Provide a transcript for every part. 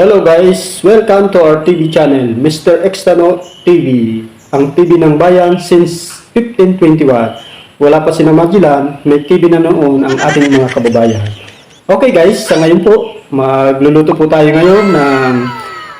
Hello guys, welcome to our TV channel, Mr. Extano TV, ang TV ng bayan since 1521. Wala pa si Magellan, may TV na noon ang ating mga kababayan. Okay guys, sa ngayon po, magluluto po tayo ngayon ng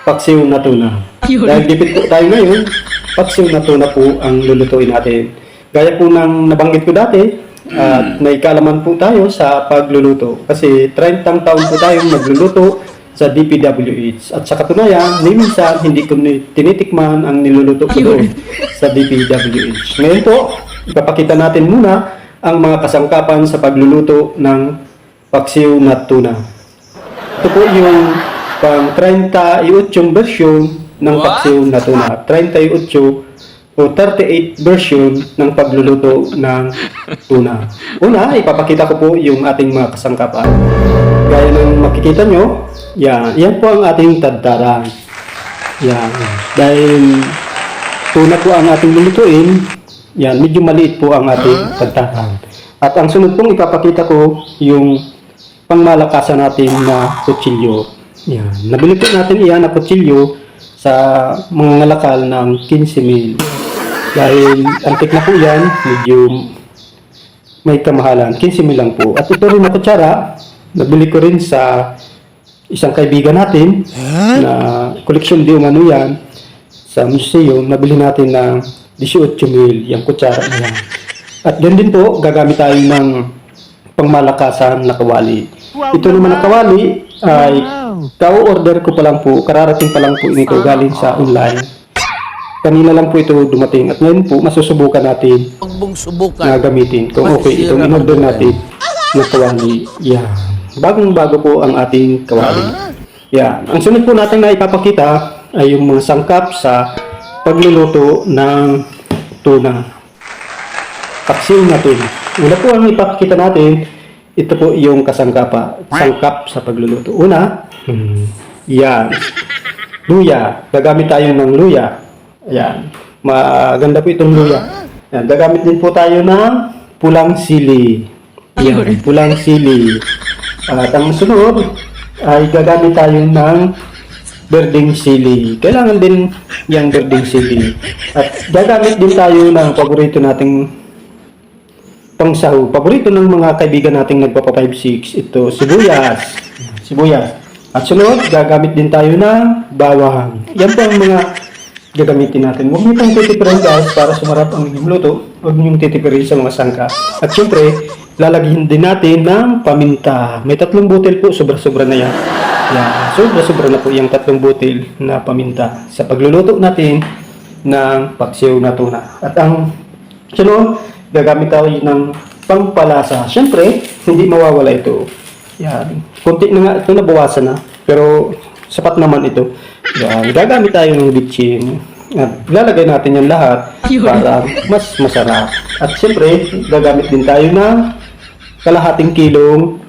paksiw na tuna. Dahil dipit po tayo ngayon, paksiw na tuna po ang lulutuin natin. Gaya po ng nabanggit ko dati, at may kaalaman po tayo sa pagluluto. Kasi 30 taon po tayong nagluluto sa DPWH. At sa katunayan, minsan hindi ko tinitikman ang niluluto ko doon sa DPWH. Ngayon po, ipapakita natin muna ang mga kasangkapan sa pagluluto ng paksiw na tuna. Ito po yung pang 38 version ng paksiw na tuna. 38 o 38 version ng pagluluto ng tuna. Una, ipapakita ko po yung ating mga kasangkapan. Gaya ng makikita nyo, yan po ang ating tadtaran. Yan. Dahil tuna po ang ating lulutuin, yan, medyo maliit po ang ating tadtaran. At ang sunod pong ipapakita ko, yung pangmalakasan natin na kutsilyo. Yan. Nabili po natin iyan na kutsilyo sa mga ngalakal ng 15 mil. Dahil antik na po yan, medyo may kamahalan. 15 mil lang po. At ito rin na kutsara, nabili ko rin sa isang kaibigan natin na koleksyon di umano yan sa museum. Nabili natin ng 18 mil yung kutsara na yan. At ganun din po, gagamit tayo ng pangmalakasan na kawali. Ito naman na kawali ay ka-order ko pa lang po, kararating pa lang po nito galing sa online. Kanina lang po ito dumating at ngayon po masusubukan natin na gamitin kung okay itong in-order natin na kawali. Yan. Bagong-bago po ang ating kawali. Yan. Ang sunod po natin na ipapakita ay yung mga sangkap sa pagluluto ng tuna. Paksiw na tuna. Una po ang ipapakita natin, ito po yung sangkap sa pagluluto. Una, yan. Luya. Gagamit tayo ng luya. Ayan. Maganda po itong luya. Ayan. Gagamit din po tayo ng pulang sili. Ayan. Pulang sili. At ang sunod ay gagamit tayo ng berdeng sili. Kailangan din yung berdeng sili. At gagamit din tayo ng paborito nating pangsaho. Paborito ng mga kaibigan nating nagpapa 5-6. Ito, sibuyas. Sibuyas. At sunod, gagamit din tayo ng bawang. Yan po ang mga gagamitin natin. Huwag niyo pang titipirin guys para sumarap ang inyong luto. Huwag niyo titipirin sa mga sangka. At syempre, lalagyan din natin ng paminta. May 3 butil po, sobra-sobra na yan. Yan. Sobra-sobra na po yung 3 butil na paminta sa pagluluto natin ng paksiw na tuna. At ang sunod, gagamit tayo ng pangpalasa. Syempre, hindi mawawala ito. Yan. Kunti na nga ito, nabawasan na. Pero sapat naman ito. Yan. Gagamit tayo ng bitchin. At lalagay natin yan lahat para mas masarap. At syempre, gagamit din tayo ng kalahating kilong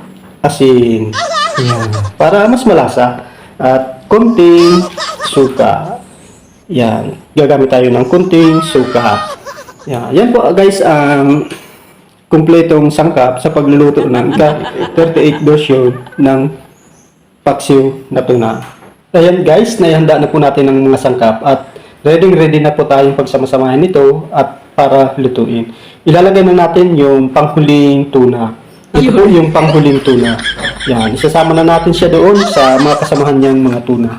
asin. Yan. Para mas malasa. At konting suka. Yan. Gagamit tayo ng konting suka. Yan po guys ang kumpletong sangkap sa pagluluto ng 38 version ng paksiw na tuna. Ayan guys, naihanda na po natin ang mga sangkap at ready na po tayong pagsamasamahin nito at para lutuin. Ilalagay na natin yung panghuling tuna. Ito po yung panghuling tuna. Yan, isasama na natin siya doon sa mga kasamahan niyang mga tuna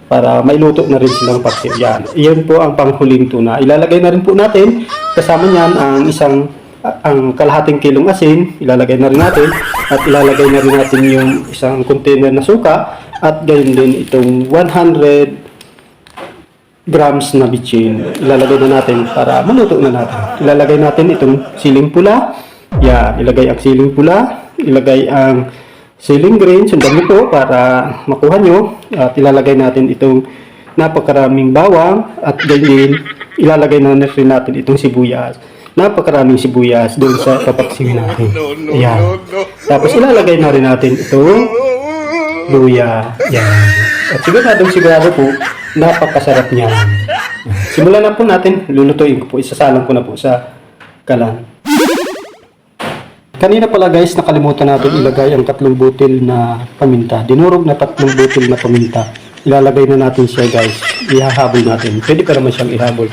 para mailuto na rin silang paksiw. Yan, iyon po ang panghuling tuna. Ilalagay na rin po natin kasama niyan ang kalahating kilong asin, ilalagay na rin natin at ilalagay na rin natin yung isang container na suka at gayon din itong 100 grams na bitchin. Ilalagay na natin para maluto na natin. Ilalagay natin itong siling pula. Yan, ilagay ang siling pula, ilagay ang siling green, sundan nyo po para makuha nyo at ilalagay natin itong napakaraming bawang at gayon din ilalagay na rin natin itong sibuyas. Napakaraming sibuyas doon sa papaksiwin natin. Ayan. Tapos ilalagay na rin natin itong luya. Ayan. At sigurado po, napakasarap niya. Simulan na po natin, lulutuin ko po, isasalang ko na po sa kalan. Kanina pala guys, nakalimutan natin ilagay ang 3 butil na paminta. Dinurog na 3 butil na paminta. ilalagay na natin siya guys. Ihahabol natin. Pwede pa naman siyang ihabol.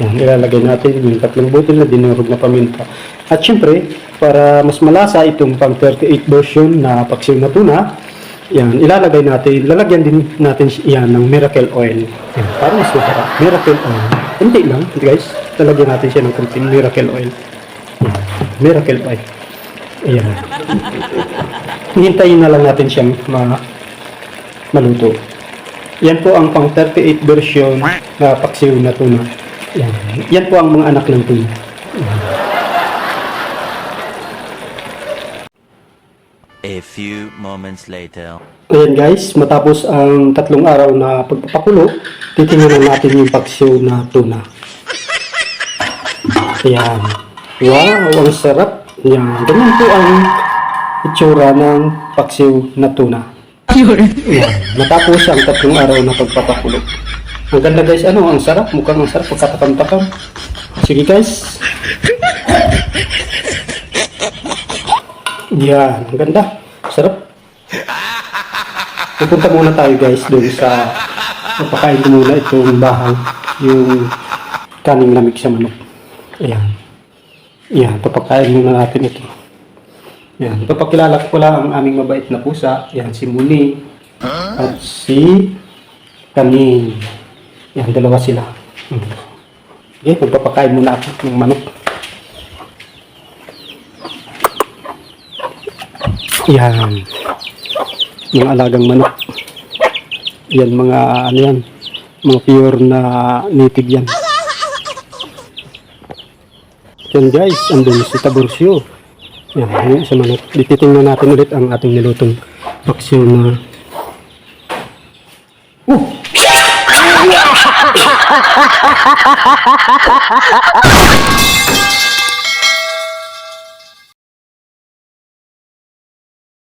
Yan, ilalagay natin yung 3 butil na dinurog na paminta. At syempre, para mas malasa itong pang 38 version na paksiw na tuna, yan, ilalagay natin, lalagyan din natin yan ng miracle oil. Yan, para mas masarap. Miracle oil. Hindi lang, guys. Lalagyan natin siya ng konting miracle oil. Yan, miracle oil. Ayan. Hintayin na lang natin siyang maluto. Yan po ang pang 38 version na paksiw na tuna. Yan. Yan po ang mga anak ng tuna. Yan. A few moments later. Ayan guys, matapos ang 3 araw na pagpapakulo, titingnan natin yung paksiw na tuna. Ayan. Wow, ang sarap. Ayan. Ganyan po ang itsura ng paksiw na tuna. Ayan. Matapos ang 3 araw na pagpapakulo. Ang ganda guys, ang sarap. Mukhang ang sarap pagkatakam-takam. Sige guys. Yan, ang ganda. Sarap. Pupunta muna tayo guys doon sa papakain ko muna itong bahang, yung kaning lamig sa manok. Ayan. Yan, papakain muna natin ito. Yan, papakilala ko pala ang aming mabait na pusa. Yan, si Muni at si Kaning. Yan, dalawa sila. Okay, magpapakain muna ako ng manok. Yan. Mga alagang manok. Yan, mga ano yan. Mga pure na native yan. Yan guys, andun si Taborsyo. Yan, yun sa manok. Titingnan natin ulit ang ating nilutong paksiw na... Oh!